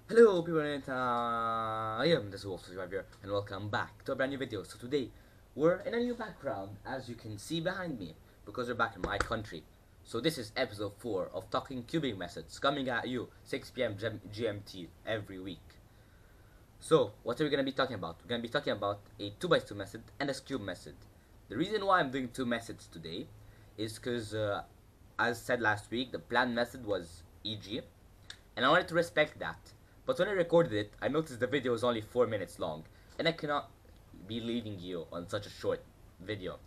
Hello people on internet, I am the Wolf Survivor and welcome back to a brand new video. So today we're in a new background as you can see behind me because we're back in my country. So this is episode 4 of Talking Cubing Methods coming at you 6 p.m. GMT every week. So what are we going to be talking about? We're going to be talking about a 2x2 method and a Skewb method. The reason why I'm doing two methods today is because as said last week, the planned method was EG and I wanted to respect that. But when I recorded it, I noticed the video was only 4 minutes long, and I cannot be leaving you on such a short video.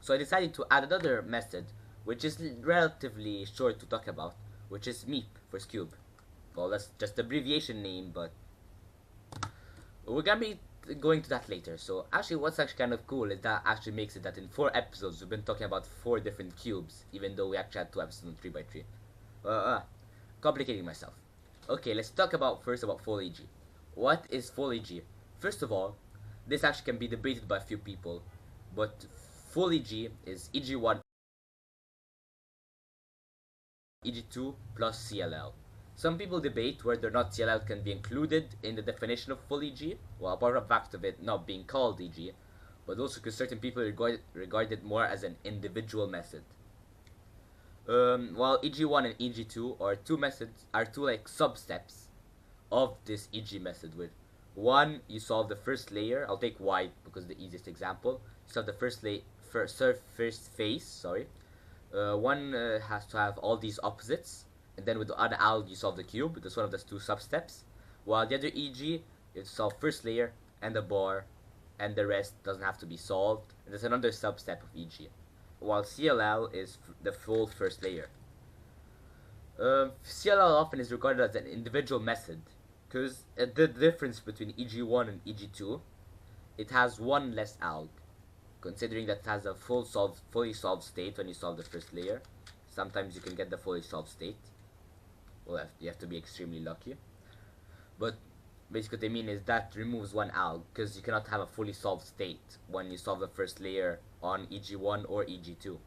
So I decided to add another method, which is relatively short to talk about, which is Meep for Skewb. Well, that's just the abbreviation name, but we're gonna be going to that later. So actually, what's actually kind of cool is that actually makes it that in 4 episodes we've been talking about 4 different cubes, even though we actually had 2 episodes on 3x3. Complicating myself. Okay, let's talk about first about full EG. What is full EG? First of all, this actually can be debated by a few people, but full EG is EG1, EG2 plus CLL. Some people debate whether or not CLL can be included in the definition of full EG, well, apart from the fact of it not being called EG, but also because certain people regard it more as an individual method. While EG1 and EG2 are two like sub-steps of this EG method. With one, you solve the first layer. I'll take Y because the easiest example. You solve the first face. Sorry. One has to have all these opposites, and then with the other alg you solve the cube. That's one of the two sub-steps. While the other EG, you have to solve first layer and the bar, and the rest doesn't have to be solved. And there's another sub-step of EG. While CLL is the full first layer. CLL often is regarded as an individual method because the difference between EG1 and EG2, it has one less alg, considering that it has a fully solved state when you solve the first layer. Sometimes you can get the fully solved state. Well, you have to be extremely lucky. But basically what they mean is that removes one alg because you cannot have a fully solved state when you solve the first layer on EG1 or EG2.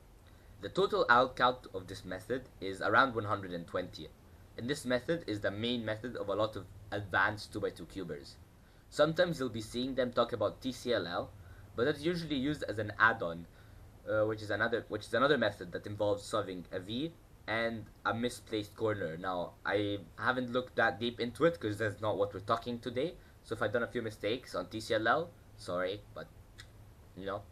The total alg count of this method is around 120, and this method is the main method of a lot of advanced 2x2 cubers. Sometimes you'll be seeing them talk about TCLL, but that's usually used as an add-on, which is another method that involves solving a V and a misplaced corner. Now, I haven't looked that deep into it because that's not what we're talking today. So if I've done a few mistakes on TCLL, sorry, but you know.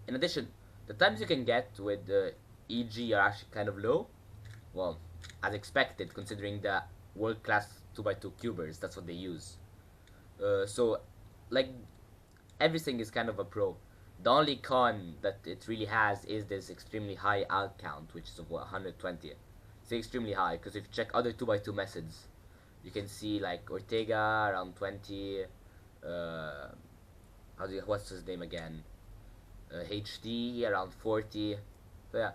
In addition, the times you can get with the EG are actually kind of low. Well, as expected, considering the world-class 2x2 cubers, that's what they use. So, like, everything is kind of a pro. The only con that it really has is this extremely high alg count, which is of 120. It's extremely high, because if you check other 2x2 methods, you can see, like, Ortega around 20, what's his name again? HD around 40. So yeah,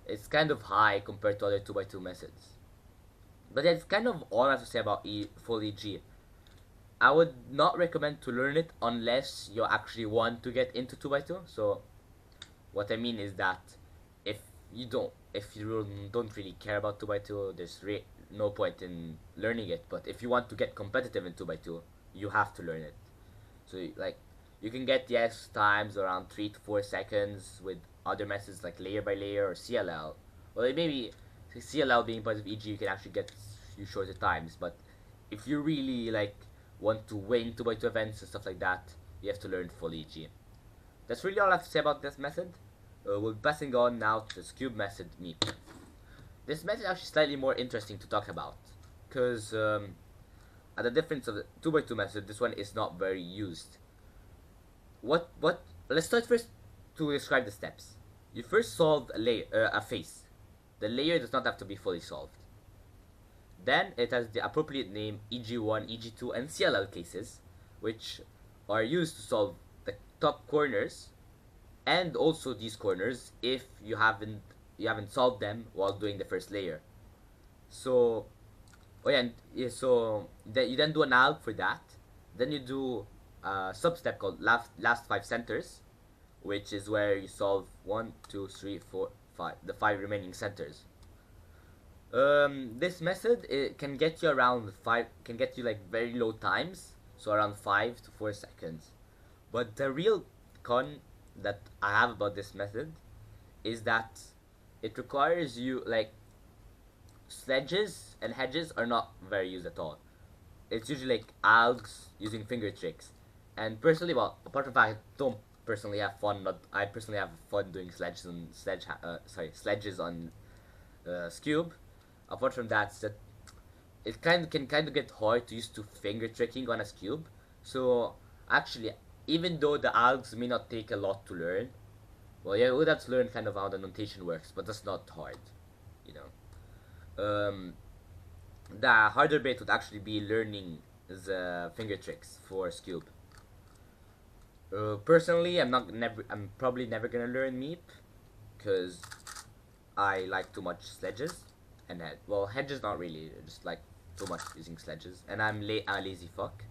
it's kind of high compared to other 2x2 methods. But that's kind of all I have to say about full EG. I would not recommend to learn it unless you actually want to get into 2x2. So what I mean is that if you don't really care about 2x2, there's no point in learning it. But if you want to get competitive in 2x2, you have to learn it. So like, you can get the S times around 3 to 4 seconds with other methods like layer by layer or CLL. Well, maybe CLL being part of EG, you can actually get few shorter times. But if you really like want to win 2x2 events and stuff like that, you have to learn full EG. That's really all I have to say about this method. We're passing on now to the Skewb method, Meep. This method is actually slightly more interesting to talk about because at the difference of the 2x2 method, this one is not very used. Let's start first to describe the steps. You first solve a face. The layer does not have to be fully solved. Then it has the appropriate name EG1, EG2, and CLL cases, which are used to solve the top corners, and also these corners if you haven't solved them while doing the first layer. So, so you then do an alg for that. Then you do sub-step called last 5 centers, which is where you solve 1, 2, 3, 4, 5, the 5 remaining centers. This method, it can get you around like very low times, so around 5 to 4 seconds. But the real con that I have about this method is that it requires you, like, sledges and hedges are not very used at all. It's usually like algs using finger tricks. And personally, well, apart from that, I don't personally have fun. I personally have fun doing sledges on Skewb. Apart from that, it can kind of get hard to used to finger tricking on a Skewb. So actually, even though the algs may not take a lot to learn, well, yeah, you would have to learn kind of how the notation works, but that's not hard, you know. The harder bit would actually be learning the finger tricks for Skewb. Personally, I'm probably never gonna learn Meep, because I like too much sledges and hedges not really, just like too much using sledges, and I'm a lazy fuck.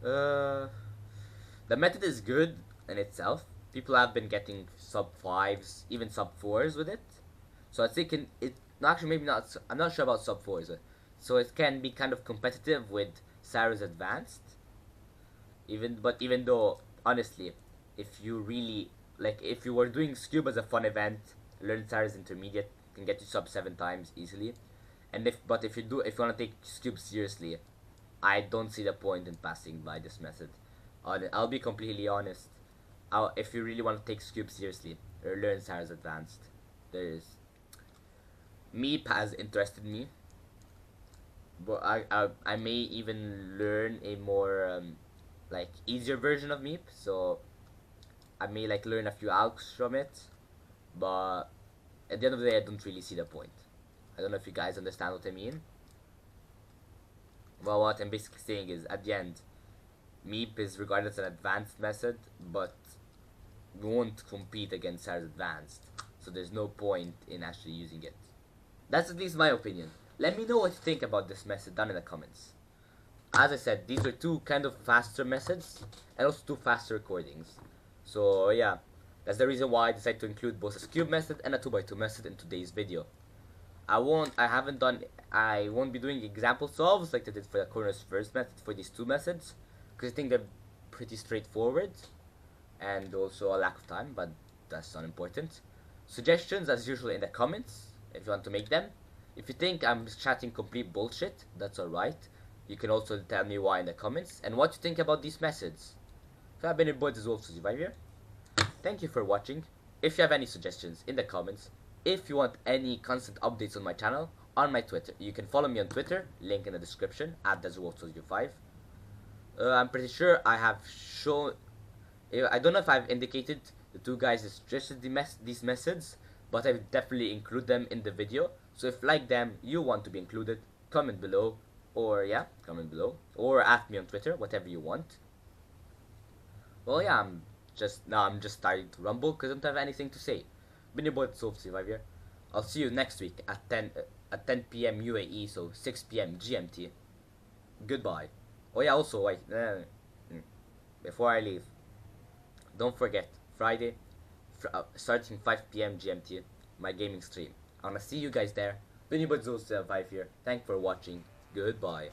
The method is good in itself. People have been getting sub 5s, even sub 4s with it. So I think actually maybe not. I'm not sure about sub 4s. So it can be kind of competitive with Sarah's Advanced. Even though honestly, if you really if you were doing Skewb as a fun event, learn Sarah's Intermediate can get you sub 7 times easily. And if you want to take Skewb seriously, I don't see the point in passing by this method. I'll be completely honest. If you really want to take Skewb seriously or learn Sarah's Advanced, Meep has interested me, but I may even learn a more easier version of Meep. So I may learn a few algs from it, but at the end of the day, I don't really see the point. I don't know if you guys understand what I mean. Well, what I'm basically saying is, at the end, Meep is regarded as an advanced method, but won't compete against Sarah's Advanced, so there's no point in actually using it. That's at least my opinion. Let me know what you think about this method down in the comments. As I said, these are two kind of faster methods, and also two faster recordings. So yeah, that's the reason why I decided to include both a Skewb method and a 2x2 method in today's video. I won't be doing example solves like I did for the corners first method for these two methods, because I think they're pretty straightforward, and also a lack of time, but that's not important. Suggestions as usual in the comments if you want to make them. If you think I'm chatting complete bullshit, that's alright. You can also tell me why in the comments, and what you think about these methods. So I've been your boy, the Wolf Survivor. Thank you for watching. If you have any suggestions in the comments, if you want any constant updates on my channel, on my Twitter, you can follow me on Twitter, link in the description, @TheWolf05. I'm pretty sure I have shown, I don't know if I've indicated the two guys suggested these methods, but I will definitely include them in the video. So if like them, you want to be included, comment below, or at me on Twitter, whatever you want. Well, yeah, I'm just starting to rumble because I don't have anything to say. Been your boy, the Wolf Survivor. I'll see you next week at 10 PM UAE, so 6 PM GMT. Goodbye. Oh yeah, also wait, before I leave, don't forget, Friday, starting 5 PM GMT, my gaming stream. I wanna see you guys there. Been your boy, the Wolf Survivor. Thanks for watching. Goodbye.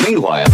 Meanwhile